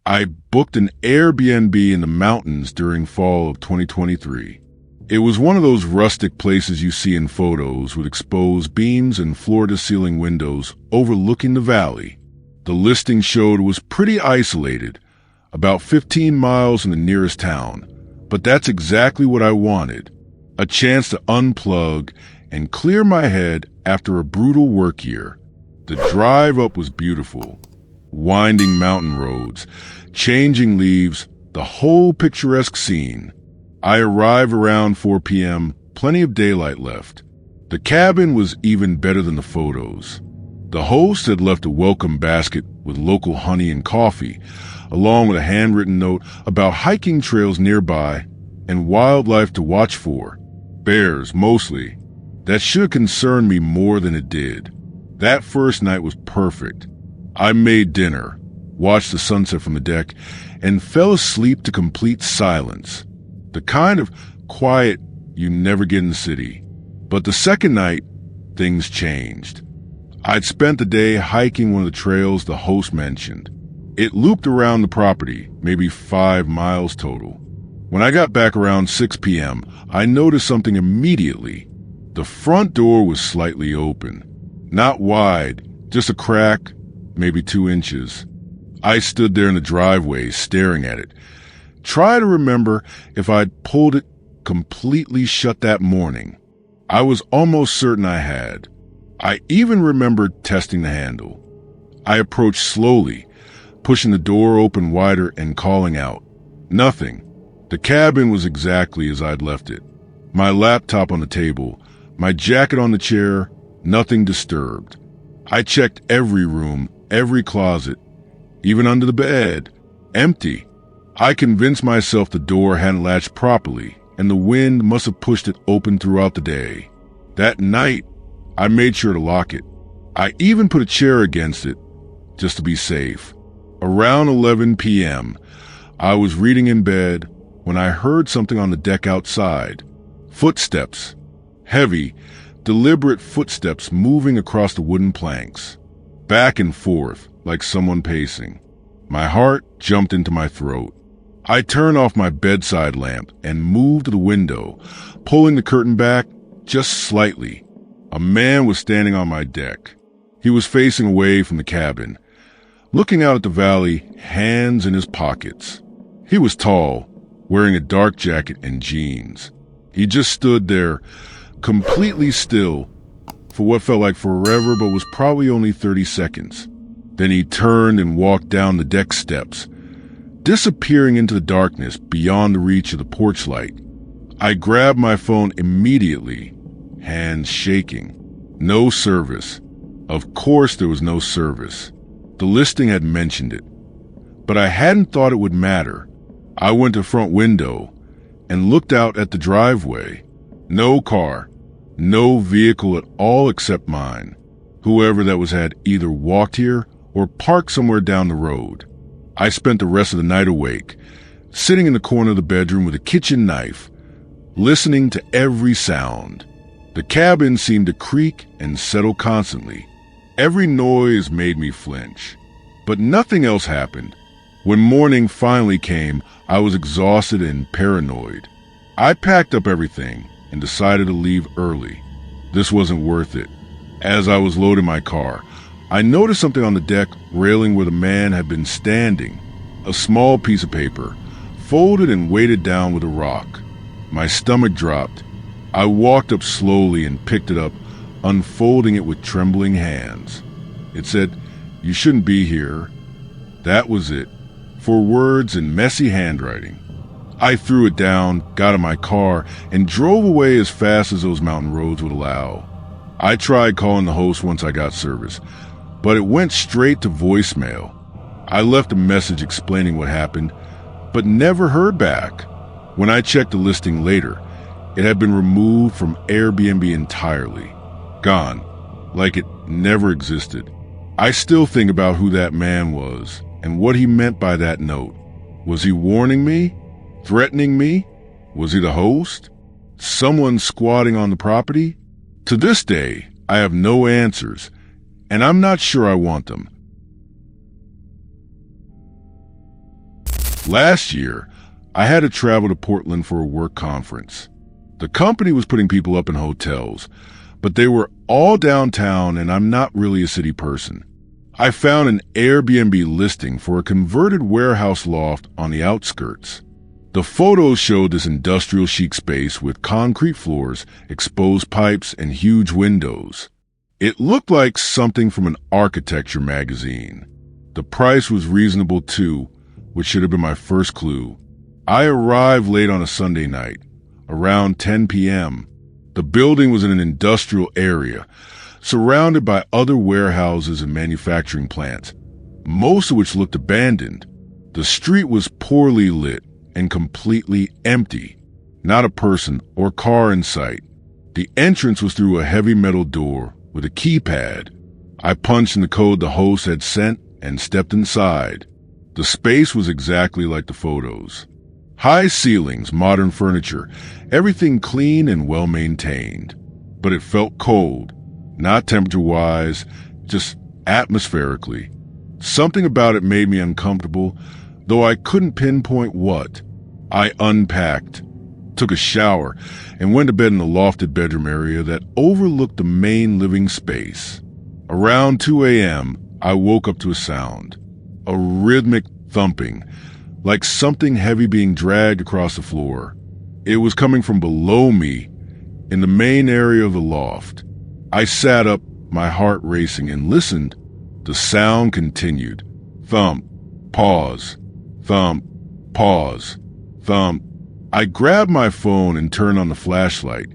I booked an Airbnb in the mountains during fall of 2023. It was one of those rustic places you see in photos with exposed beams and floor-to-ceiling windows overlooking the valley. The listing showed it was pretty isolated, about 15 miles from the nearest town, but that's exactly what I wanted, a chance to unplug and clear my head after a brutal work year. The drive up was beautiful. Winding mountain roads, changing leaves, the whole picturesque scene. I arrived around 4 p.m., plenty of daylight left. The cabin was even better than the photos. The host had left a welcome basket with local honey and coffee, along with a handwritten note about hiking trails nearby and wildlife to watch for. Bears, mostly. That should concern me more than it did. That first night was perfect. I made dinner, watched the sunset from the deck, and fell asleep to complete silence. The kind of quiet you never get in the city. But the second night, things changed. I'd spent the day hiking one of the trails the host mentioned. It looped around the property, maybe 5 miles total. When I got back around 6 p.m., I noticed something immediately. The front door was slightly open. Not wide, just a crack, maybe 2 inches. I stood there in the driveway staring at it. Try to remember if I'd pulled it completely shut that morning. I was almost certain I had. I even remembered testing the handle. I approached slowly, pushing the door open wider and calling out. Nothing. The cabin was exactly as I'd left it. My laptop on the table, my jacket on the chair, nothing disturbed. I checked every room, every closet, even under the bed. Empty. I convinced myself the door hadn't latched properly, and the wind must have pushed it open throughout the day. That night, I made sure to lock it. I even put a chair against it, just to be safe. Around 11 p.m., I was reading in bed when I heard something on the deck outside. Footsteps. Heavy, deliberate footsteps moving across the wooden planks. Back and forth, like someone pacing. My heart jumped into my throat. I turned off my bedside lamp and moved to the window, pulling the curtain back just slightly. A man was standing on my deck. He was facing away from the cabin, looking out at the valley, hands in his pockets. He was tall, wearing a dark jacket and jeans. He just stood there, completely still, for what felt like forever but was probably only 30 seconds. Then he turned and walked down the deck steps, disappearing into the darkness beyond the reach of the porch light. I grabbed my phone immediately, hands shaking. No service. Of course there was no service. The listing had mentioned it, but I hadn't thought it would matter. I went to the front window and looked out at the driveway. No car, no vehicle at all except mine. Whoever that was had either walked here or parked somewhere down the road. I spent the rest of the night awake, sitting in the corner of the bedroom with a kitchen knife, listening to every sound. The cabin seemed to creak and settle constantly. Every noise made me flinch, but nothing else happened. When morning finally came, I was exhausted and paranoid. I packed up everything and decided to leave early. This wasn't worth it. As I was loading my car, I noticed something on the deck railing where the man had been standing. A small piece of paper, folded and weighted down with a rock. My stomach dropped. I walked up slowly and picked it up, unfolding it with trembling hands. It said, "You shouldn't be here." That was it. 4 words in messy handwriting. I threw it down, got in my car, and drove away as fast as those mountain roads would allow. I tried calling the host once I got service, but it went straight to voicemail. I left a message explaining what happened, but never heard back. When I checked the listing later, it had been removed from Airbnb entirely. Gone, like it never existed. I still think about who that man was and what he meant by that note. Was he warning me? Threatening me? Was he the host? Someone squatting on the property? To this day, I have no answers, and I'm not sure I want them. Last year, I had to travel to Portland for a work conference. The company was putting people up in hotels, but they were all downtown and I'm not really a city person. I found an Airbnb listing for a converted warehouse loft on the outskirts. The photos showed this industrial chic space with concrete floors, exposed pipes, and huge windows. It looked like something from an architecture magazine. The price was reasonable too, which should have been my first clue. I arrived late on a Sunday night, around 10 p.m. The building was in an industrial area, surrounded by other warehouses and manufacturing plants, most of which looked abandoned. The street was poorly lit and completely empty. Not a person or car in sight. The entrance was through a heavy metal door with a keypad. I punched in the code the host had sent and stepped inside. The space was exactly like the photos. High ceilings, modern furniture, everything clean and well-maintained. But it felt cold, not temperature-wise, just atmospherically. Something about it made me uncomfortable, though I couldn't pinpoint what. I unpacked, took a shower, and went to bed in the lofted bedroom area that overlooked the main living space. Around 2 a.m., I woke up to a sound, a rhythmic thumping, like something heavy being dragged across the floor. It was coming from below me, in the main area of the loft. I sat up, my heart racing, and listened. The sound continued. Thump, pause, thump, pause, thump. I grabbed my phone and turned on the flashlight,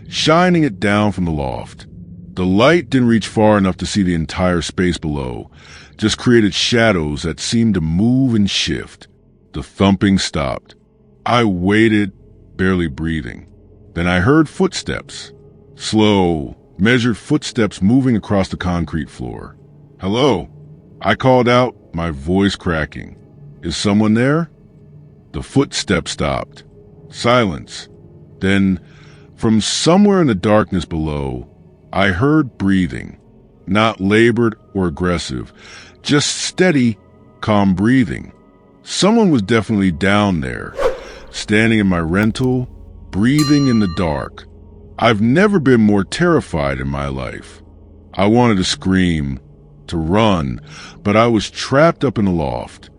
shining it down from the loft. The light didn't reach far enough to see the entire space below, just created shadows that seemed to move and shift. The thumping stopped. I waited, barely breathing. Then I heard footsteps. Slow, measured footsteps moving across the concrete floor. "Hello?" I called out, my voice cracking. "Is someone there?" The footsteps stopped. Silence. Then, from somewhere in the darkness below, I heard breathing. Not labored or aggressive, just steady, calm breathing. Someone was definitely down there, standing in my rental, breathing in the dark. I've never been more terrified in my life. I wanted to scream, to run, but I was trapped up in the loft.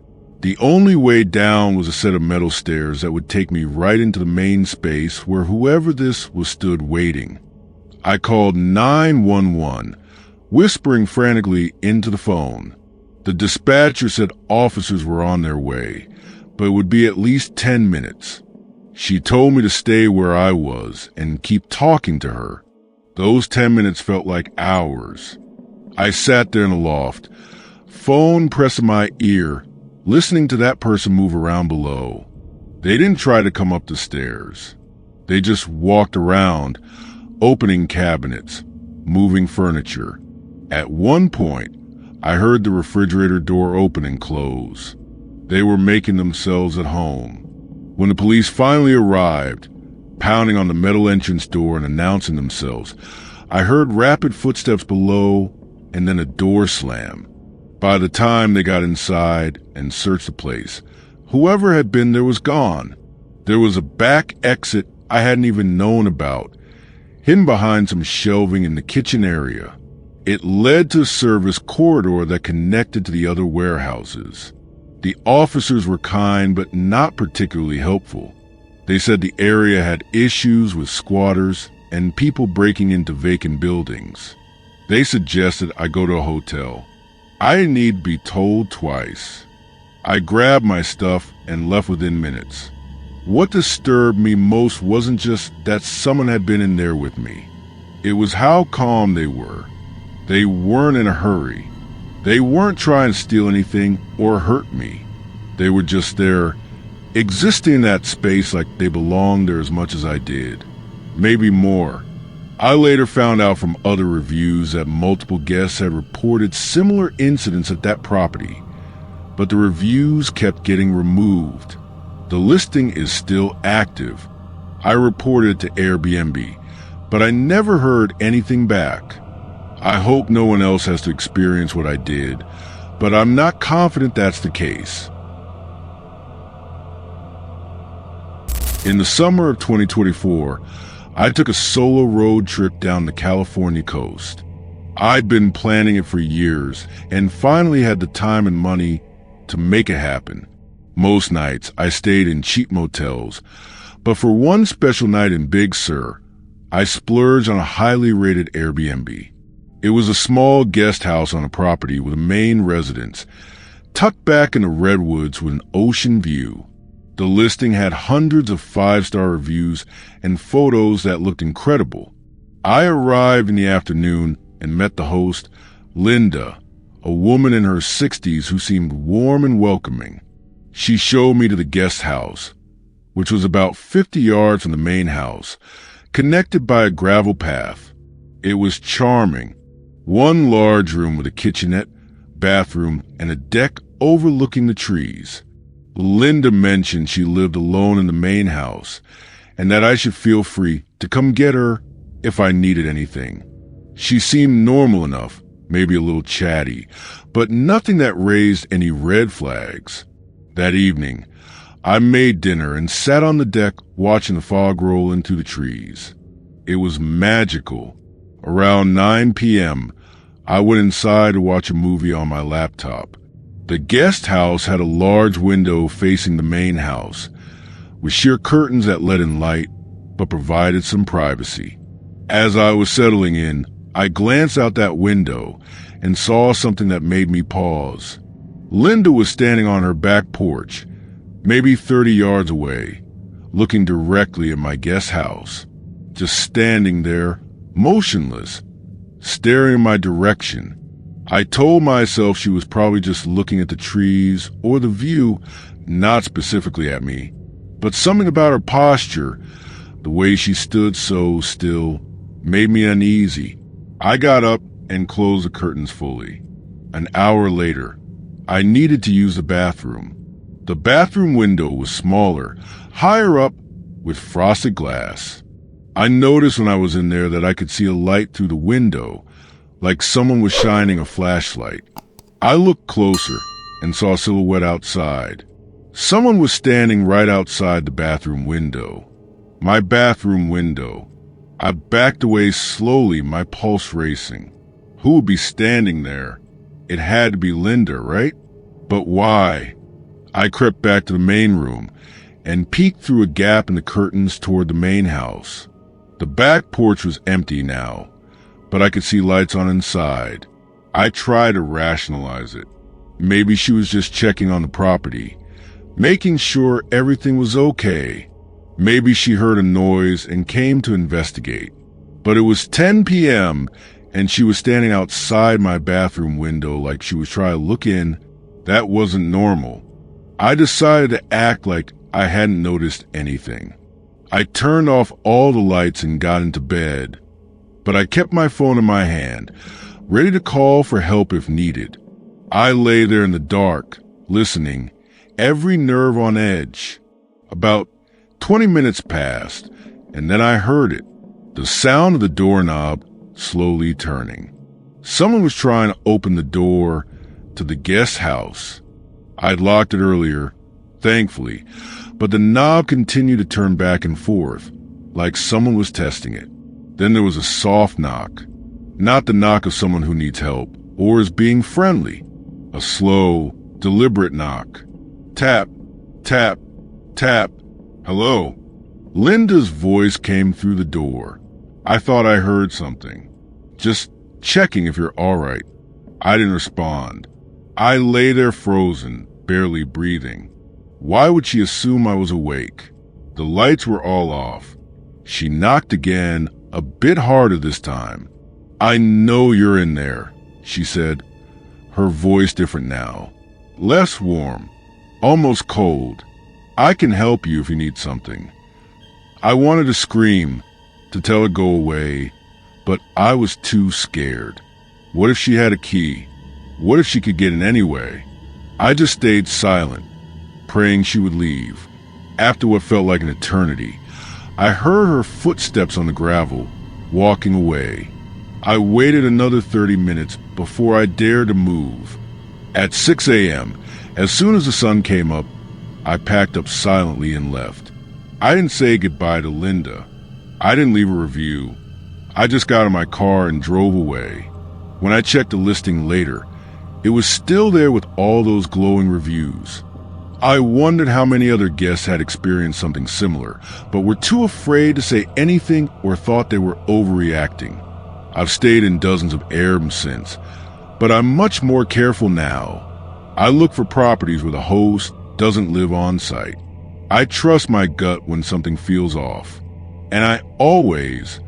The only way down was a set of metal stairs that would take me right into the main space where whoever this was stood waiting. I called 911, whispering frantically into the phone. The dispatcher said officers were on their way, but it would be at least 10 minutes. She told me to stay where I was and keep talking to her. Those 10 minutes felt like hours. I sat there in the loft, phone pressed to my ear, listening to that person move around below. They didn't try to come up the stairs. They just walked around, opening cabinets, moving furniture. At one point, I heard the refrigerator door open and close. They were making themselves at home. When the police finally arrived, pounding on the metal entrance door and announcing themselves, I heard rapid footsteps below and then a door slam. By the time they got inside and searched the place, whoever had been there was gone. There was a back exit I hadn't even known about, hidden behind some shelving in the kitchen area. It led to a service corridor that connected to the other warehouses. The officers were kind but not particularly helpful. They said the area had issues with squatters and people breaking into vacant buildings. They suggested I go to a hotel. I didn't need to be told twice. I grabbed my stuff and left within minutes. What disturbed me most wasn't just that someone had been in there with me. It was how calm they were. They weren't in a hurry. They weren't trying to steal anything or hurt me. They were just there, existing in that space like they belonged there as much as I did. Maybe more. I later found out from other reviews that multiple guests had reported similar incidents at that property, but the reviews kept getting removed. The listing is still active. I reported it to Airbnb, but I never heard anything back. I hope no one else has to experience what I did, but I'm not confident that's the case. In the summer of 2024, I took a solo road trip down the California coast. I'd been planning it for years and finally had the time and money to make it happen. Most nights I stayed in cheap motels, but for one special night in Big Sur, I splurged on a highly rated Airbnb. It was a small guest house on a property with a main residence, tucked back in the redwoods with an ocean view. The listing had hundreds of 5-star reviews and photos that looked incredible. I arrived in the afternoon and met the host, Linda, a woman in her 60s who seemed warm and welcoming. She showed me to the guest house, which was about 50 yards from the main house, connected by a gravel path. It was charming. One large room with a kitchenette, bathroom, and a deck overlooking the trees. Linda mentioned she lived alone in the main house and that I should feel free to come get her if I needed anything. She seemed normal enough, maybe a little chatty, but nothing that raised any red flags. That evening, I made dinner and sat on the deck watching the fog roll into the trees. It was magical. Around 9 p.m., I went inside to watch a movie on my laptop. The guest house had a large window facing the main house, with sheer curtains that let in light, but provided some privacy. As I was settling in, I glanced out that window and saw something that made me pause. Linda was standing on her back porch, maybe 30 yards away, looking directly at my guest house, just standing there, motionless, staring in my direction. I told myself she was probably just looking at the trees or the view, not specifically at me, but something about her posture, the way she stood so still, made me uneasy. I got up and closed the curtains fully. An hour later, I needed to use the bathroom. The bathroom window was smaller, higher up, with frosted glass. I noticed when I was in there that I could see a light through the window, like someone was shining a flashlight. I looked closer and saw a silhouette outside. Someone was standing right outside the bathroom window. My bathroom window. I backed away slowly, my pulse racing. Who would be standing there? It had to be Linda, right? But why? I crept back to the main room and peeked through a gap in the curtains toward the main house. The back porch was empty now, but I could see lights on inside. I tried to rationalize it. Maybe she was just checking on the property, making sure everything was okay. Maybe she heard a noise and came to investigate. But it was 10 p.m. and she was standing outside my bathroom window like she was trying to look in. That wasn't normal. I decided to act like I hadn't noticed anything. I turned off all the lights and got into bed. But I kept my phone in my hand, ready to call for help if needed. I lay there in the dark, listening, every nerve on edge. About 20 minutes passed, and then I heard it, the sound of the doorknob slowly turning. Someone was trying to open the door to the guest house. I'd locked it earlier, thankfully, but the knob continued to turn back and forth, like someone was testing it. Then there was a soft knock, not the knock of someone who needs help or is being friendly. A slow, deliberate knock. Tap, tap, tap. Hello. Linda's voice came through the door. I thought I heard something. Just checking if you're all right. I didn't respond. I lay there frozen, barely breathing. Why would she assume I was awake? The lights were all off. She knocked again, a bit harder this time. I know you're in there, she said, her voice different now. Less warm, almost cold. I can help you if you need something. I wanted to scream, to tell her to go away, but I was too scared. What if she had a key? What if she could get in anyway? I just stayed silent, praying she would leave. After what felt like an eternity, I heard her footsteps on the gravel, walking away. I waited another 30 minutes before I dared to move. At 6 a.m., as soon as the sun came up, I packed up silently and left. I didn't say goodbye to Linda. I didn't leave a review. I just got in my car and drove away. When I checked the listing later, it was still there with all those glowing reviews. I wondered how many other guests had experienced something similar, but were too afraid to say anything or thought they were overreacting. I've stayed in dozens of Airbnbs since, but I'm much more careful now. I look for properties where the host doesn't live on site. I trust my gut when something feels off, and I always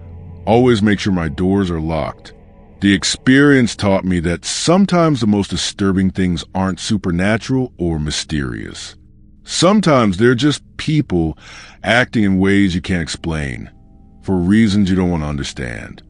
make sure my doors are locked. The experience taught me that sometimes the most disturbing things aren't supernatural or mysterious. Sometimes they're just people acting in ways you can't explain, for reasons you don't want to understand.